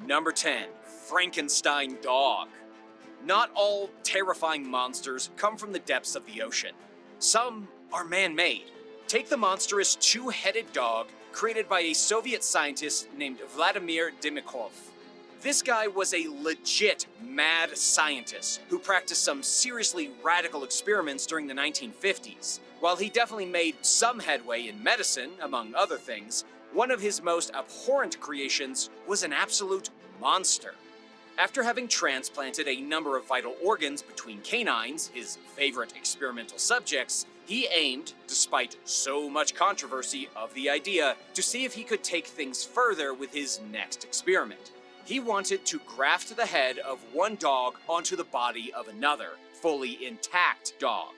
Number 10. Frankenstein Dog. Not all terrifying monsters come from the depths of the ocean. Some are man-made. Take the monstrous two-headed dog created by a Soviet scientist named Vladimir Demikhov. This guy was a legit mad scientist who practiced some seriously radical experiments during the 1950s. While he definitely made some headway in medicine, among other things, one of his most abhorrent creations was an absolute monster. After having transplanted a number of vital organs between canines, his favorite experimental subjects, he aimed, despite so much controversy of the idea, to see if he could take things further with his next experiment. He wanted to graft the head of one dog onto the body of another, fully intact dog.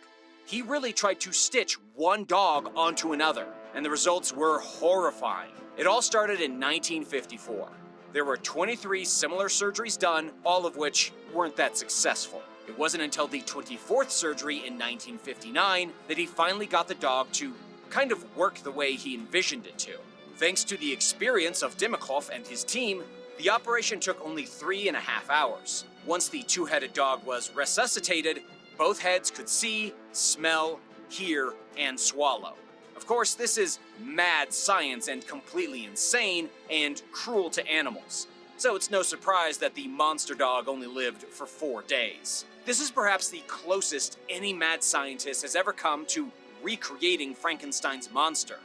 He really tried to stitch one dog onto another, and the results were horrifying. It all started in 1954. There were 23 similar surgeries done, all of which weren't that successful. It wasn't until the 24th surgery in 1959 that he finally got the dog to kind of work the way he envisioned it to. Thanks to the experience of Demikhov and his team, the operation took only 3.5 hours. Once the two-headed dog was resuscitated, both heads could see, smell, hear, and swallow. Of course, this is mad science and completely insane and cruel to animals. So it's no surprise that the monster dog only lived for 4 days. This is perhaps the closest any mad scientist has ever come to recreating Frankenstein's monster.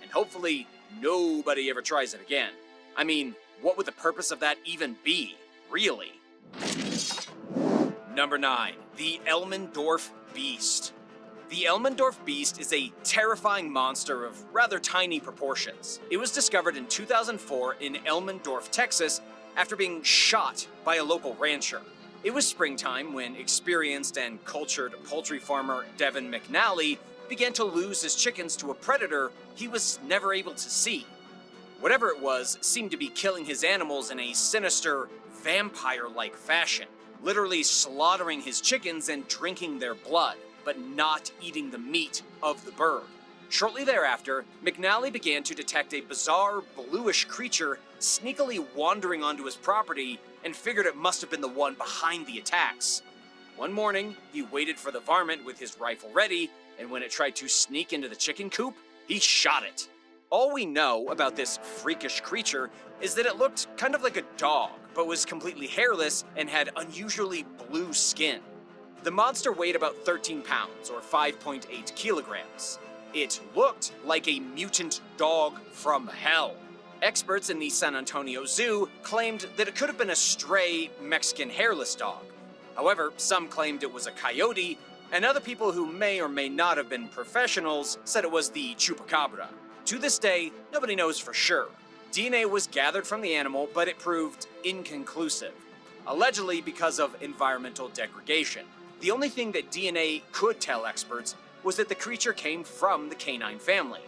And hopefully, nobody ever tries it again. I mean, what would the purpose of that even be, really? Number 9. The Elmendorf Beast. The Elmendorf Beast is a terrifying monster of rather tiny proportions. It was discovered in 2004 in Elmendorf, Texas, after being shot by a local rancher. It was springtime when experienced and cultured poultry farmer Devin McAnally began to lose his chickens to a predator he was never able to see. Whatever it was seemed to be killing his animals in a sinister, vampire-like fashion, literally slaughtering his chickens and drinking their blood, but not eating the meat of the bird. Shortly thereafter, McAnally began to detect a bizarre, bluish creature sneakily wandering onto his property and figured it must have been the one behind the attacks. One morning, he waited for the varmint with his rifle ready, and when it tried to sneak into the chicken coop, he shot it. All we know about this freakish creature is that it looked kind of like a dog, but was completely hairless and had unusually blue skin. The monster weighed about 13 pounds, or 5.8 kilograms. It looked like a mutant dog from hell. Experts in the San Antonio Zoo claimed that it could have been a stray Mexican hairless dog. However, some claimed it was a coyote, and other people who may or may not have been professionals said it was the chupacabra. To this day, nobody knows for sure. DNA was gathered from the animal, but it proved inconclusive, allegedly because of environmental degradation. The only thing that DNA could tell experts was that the creature came from the canine family.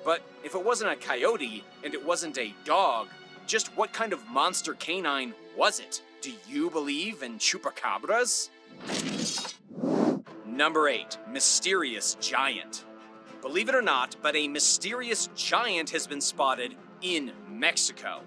But if it wasn't a coyote, and it wasn't a dog, just what kind of monster canine was it? Do you believe in chupacabras? Number 8. Mysterious Giant. Believe it or not, but a mysterious giant has been spotted in Mexico.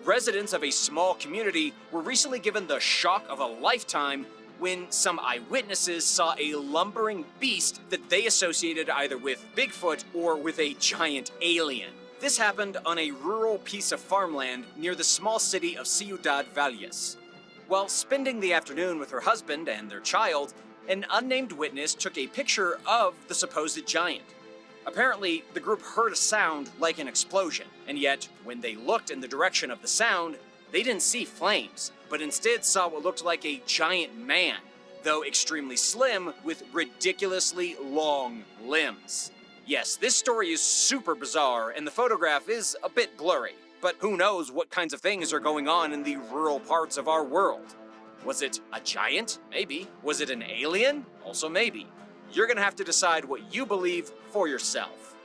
Residents of a small community were recently given the shock of a lifetime when some eyewitnesses saw a lumbering beast that they associated either with Bigfoot or with a giant alien. This happened on a rural piece of farmland near the small city of Ciudad Valles. While spending the afternoon with her husband and their child, an unnamed witness took a picture of the supposed giant. Apparently, the group heard a sound like an explosion, and yet, when they looked in the direction of the sound, they didn't see flames, but instead saw what looked like a giant man, though extremely slim with ridiculously long limbs. Yes, this story is super bizarre, and the photograph is a bit blurry, but who knows what kinds of things are going on in the rural parts of our world. Was it a giant? Maybe. Was it an alien? Also maybe. You're gonna have to decide what you believe for yourself.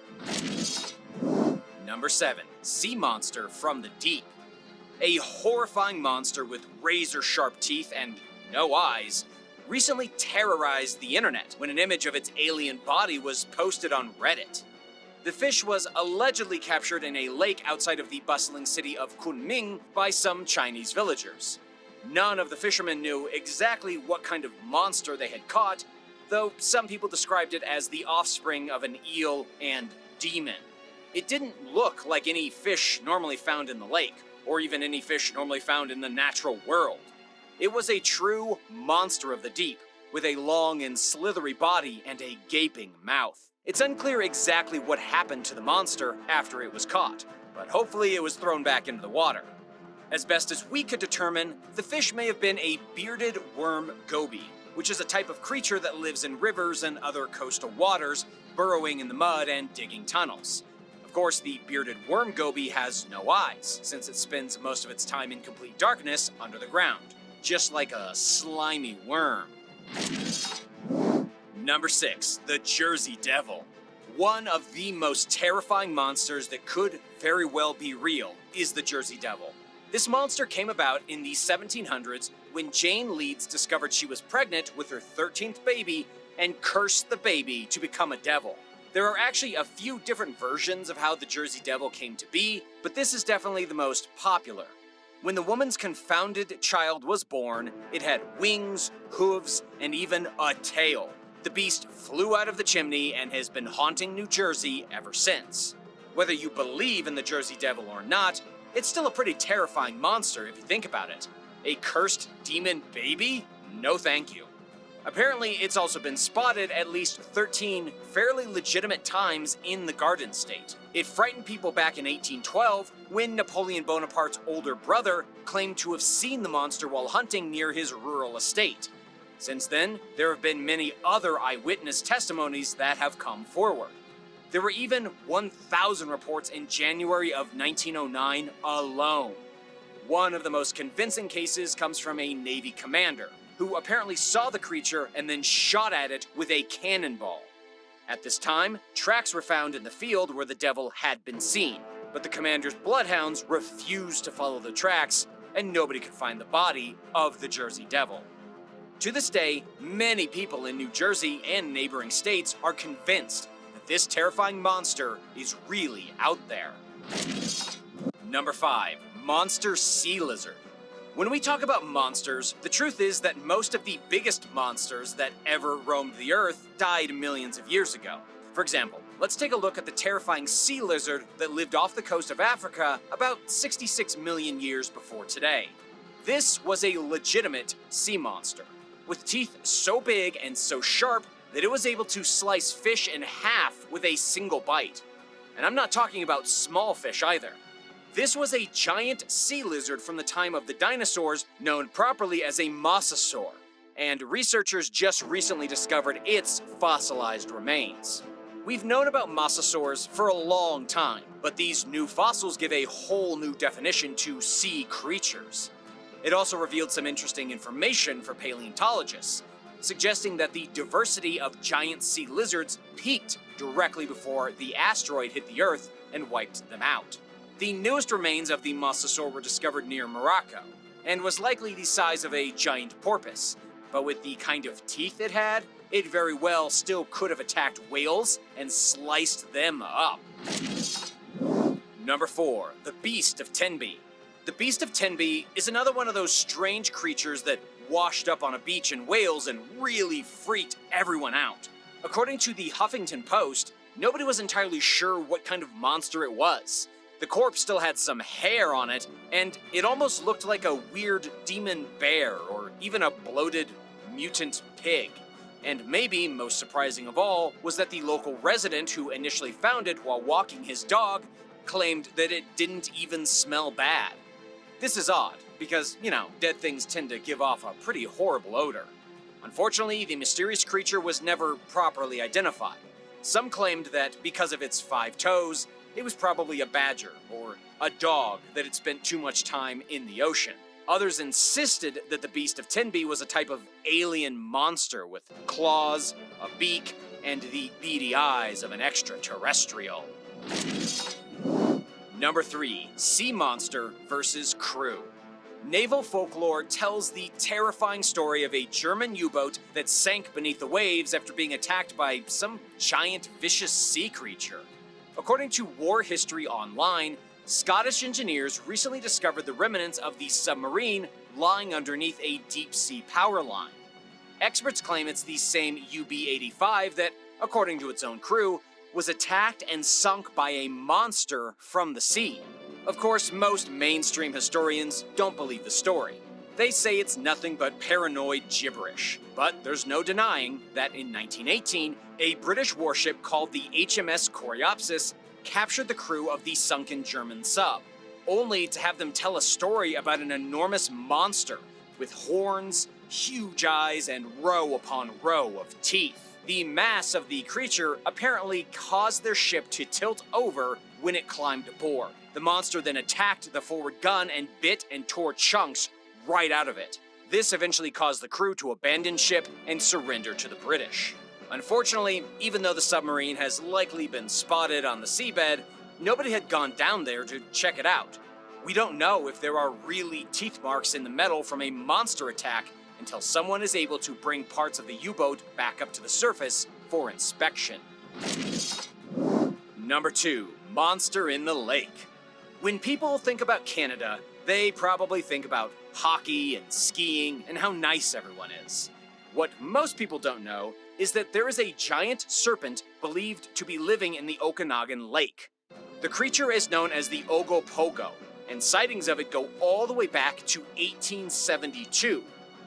Number 7. Sea Monster from the Deep. A horrifying monster with razor-sharp teeth and no eyes recently terrorized the internet when an image of its alien body was posted on Reddit. The fish was allegedly captured in a lake outside of the bustling city of Kunming by some Chinese villagers. None of the fishermen knew exactly what kind of monster they had caught, though some people described it as the offspring of an eel and demon. It didn't look like any fish normally found in the lake, or even any fish normally found in the natural world. It was a true monster of the deep, with a long and slithery body and a gaping mouth. It's unclear exactly what happened to the monster after it was caught, but hopefully it was thrown back into the water. As best as we could determine, the fish may have been a bearded worm goby, which is a type of creature that lives in rivers and other coastal waters, burrowing in the mud and digging tunnels. Of course, the bearded worm goby has no eyes, since it spends most of its time in complete darkness under the ground, just like a slimy worm. Number 6, the Jersey Devil. One of the most terrifying monsters that could very well be real is the Jersey Devil. This monster came about in the 1700s when Jane Leeds discovered she was pregnant with her 13th baby and cursed the baby to become a devil. There are actually a few different versions of how the Jersey Devil came to be, but this is definitely the most popular. When the woman's confounded child was born, it had wings, hooves, and even a tail. The beast flew out of the chimney and has been haunting New Jersey ever since. Whether you believe in the Jersey Devil or not, it's still a pretty terrifying monster if you think about it. A cursed demon baby? No thank you. Apparently, it's also been spotted at least 13 fairly legitimate times in the Garden State. It frightened people back in 1812 when Napoleon Bonaparte's older brother claimed to have seen the monster while hunting near his rural estate. Since then, there have been many other eyewitness testimonies that have come forward. There were even 1,000 reports in January of 1909 alone. One of the most convincing cases comes from a Navy commander, who apparently saw the creature and then shot at it with a cannonball. At this time, tracks were found in the field where the devil had been seen, but the commander's bloodhounds refused to follow the tracks, and nobody could find the body of the Jersey Devil. To this day, many people in New Jersey and neighboring states are convinced that this terrifying monster is really out there. Number 5, Monster Sea Lizard. When we talk about monsters, the truth is that most of the biggest monsters that ever roamed the earth died millions of years ago. For example, let's take a look at the terrifying sea lizard that lived off the coast of Africa about 66 million years before today. This was a legitimate sea monster, with teeth so big and so sharp that it was able to slice fish in half with a single bite. And I'm not talking about small fish either. This was a giant sea lizard from the time of the dinosaurs, known properly as a mosasaur, and researchers just recently discovered its fossilized remains. We've known about mosasaurs for a long time, but these new fossils give a whole new definition to sea creatures. It also revealed some interesting information for paleontologists, suggesting that the diversity of giant sea lizards peaked directly before the asteroid hit the Earth and wiped them out. The newest remains of the mosasaur were discovered near Morocco, and was likely the size of a giant porpoise, but with the kind of teeth it had, it very well still could have attacked whales and sliced them up. Number 4, the Beast of Tenby. The Beast of Tenby is another one of those strange creatures that washed up on a beach in Wales and really freaked everyone out. According to the Huffington Post, nobody was entirely sure what kind of monster it was. The corpse still had some hair on it, and it almost looked like a weird demon bear or even a bloated mutant pig. And maybe most surprising of all was that the local resident who initially found it while walking his dog claimed that it didn't even smell bad. This is odd, because, dead things tend to give off a pretty horrible odor. Unfortunately, the mysterious creature was never properly identified. Some claimed that because of its 5 toes, it was probably a badger or a dog that had spent too much time in the ocean. Others insisted that the Beast of Tenby was a type of alien monster with claws, a beak, and the beady eyes of an extraterrestrial. Number 3, Sea Monster vs. Crew. Naval folklore tells the terrifying story of a German U-boat that sank beneath the waves after being attacked by some giant vicious sea creature. According to War History Online, Scottish engineers recently discovered the remnants of the submarine lying underneath a deep-sea power line. Experts claim it's the same UB-85 that, according to its own crew, was attacked and sunk by a monster from the sea. Of course, most mainstream historians don't believe the story. They say it's nothing but paranoid gibberish. But there's no denying that in 1918, a British warship called the HMS Coreopsis captured the crew of the sunken German sub, only to have them tell a story about an enormous monster with horns, huge eyes, and row upon row of teeth. The mass of the creature apparently caused their ship to tilt over when it climbed aboard. The monster then attacked the forward gun and bit and tore chunks right out of it. This eventually caused the crew to abandon ship and surrender to the British. Unfortunately, even though the submarine has likely been spotted on the seabed, nobody had gone down there to check it out. We don't know if there are really teeth marks in the metal from a monster attack until someone is able to bring parts of the U-boat back up to the surface for inspection. Number 2. Monster in the Lake. When people think about Canada, they probably think about hockey and skiing and how nice everyone is. What most people don't know is that there is a giant serpent believed to be living in the Okanagan Lake. The creature is known as the Ogopogo, and sightings of it go all the way back to 1872,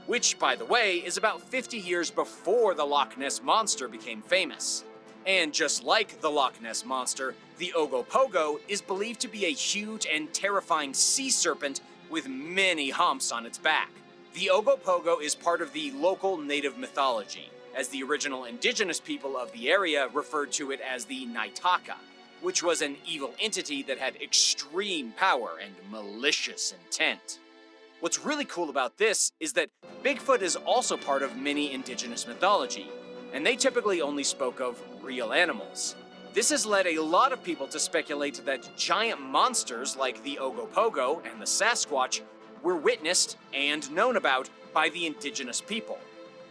which, by the way, is about 50 years before the Loch Ness Monster became famous. And just like the Loch Ness Monster, the Ogopogo is believed to be a huge and terrifying sea serpent with many humps on its back. The Ogopogo is part of the local native mythology, as the original indigenous people of the area referred to it as the Naitaka, which was an evil entity that had extreme power and malicious intent. What's really cool about this is that Bigfoot is also part of many indigenous mythology, and they typically only spoke of real animals. This has led a lot of people to speculate that giant monsters like the Ogopogo and the Sasquatch were witnessed and known about by the indigenous people.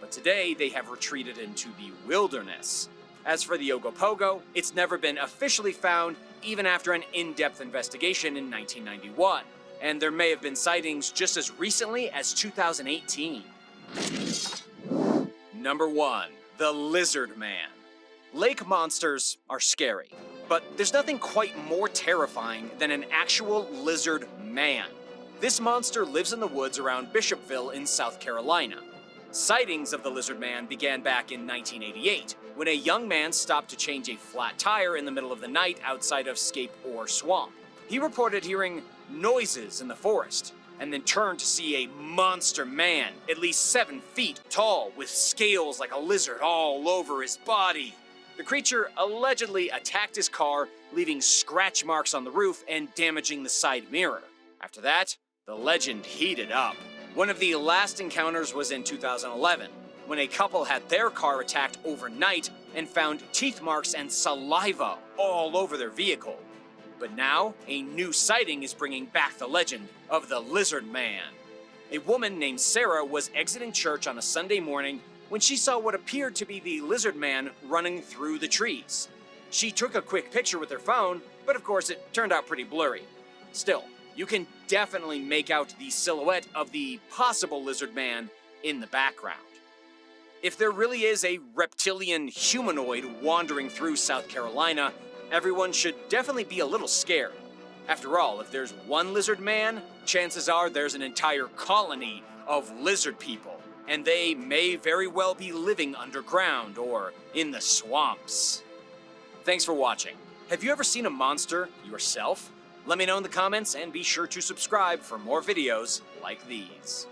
But today they have retreated into the wilderness. As for the Ogopogo, it's never been officially found even after an in-depth investigation in 1991, and there may have been sightings just as recently as 2018. Number 1. The Lizard Man. Lake monsters are scary, but there's nothing quite more terrifying than an actual lizard man. This monster lives in the woods around Bishopville in South Carolina. Sightings of the lizard man began back in 1988, when a young man stopped to change a flat tire in the middle of the night outside of Scape Ore Swamp. He reported hearing noises in the forest, and then turned to see a monster man, at least 7 feet tall, with scales like a lizard all over his body. The creature allegedly attacked his car, leaving scratch marks on the roof and damaging the side mirror. After that, the legend heated up. One of the last encounters was in 2011, when a couple had their car attacked overnight and found teeth marks and saliva all over their vehicle. But now, a new sighting is bringing back the legend of the Lizard Man. A woman named Sarah was exiting church on a Sunday morning when she saw what appeared to be the Lizard Man running through the trees. She took a quick picture with her phone, but of course it turned out pretty blurry. Still, you can definitely make out the silhouette of the possible Lizard Man in the background. If there really is a reptilian humanoid wandering through South Carolina, everyone should definitely be a little scared. After all, if there's one lizard man, chances are there's an entire colony of lizard people, and they may very well be living underground or in the swamps. Thanks for watching. Have you ever seen a monster yourself? Let me know in the comments, and be sure to subscribe for more videos like these.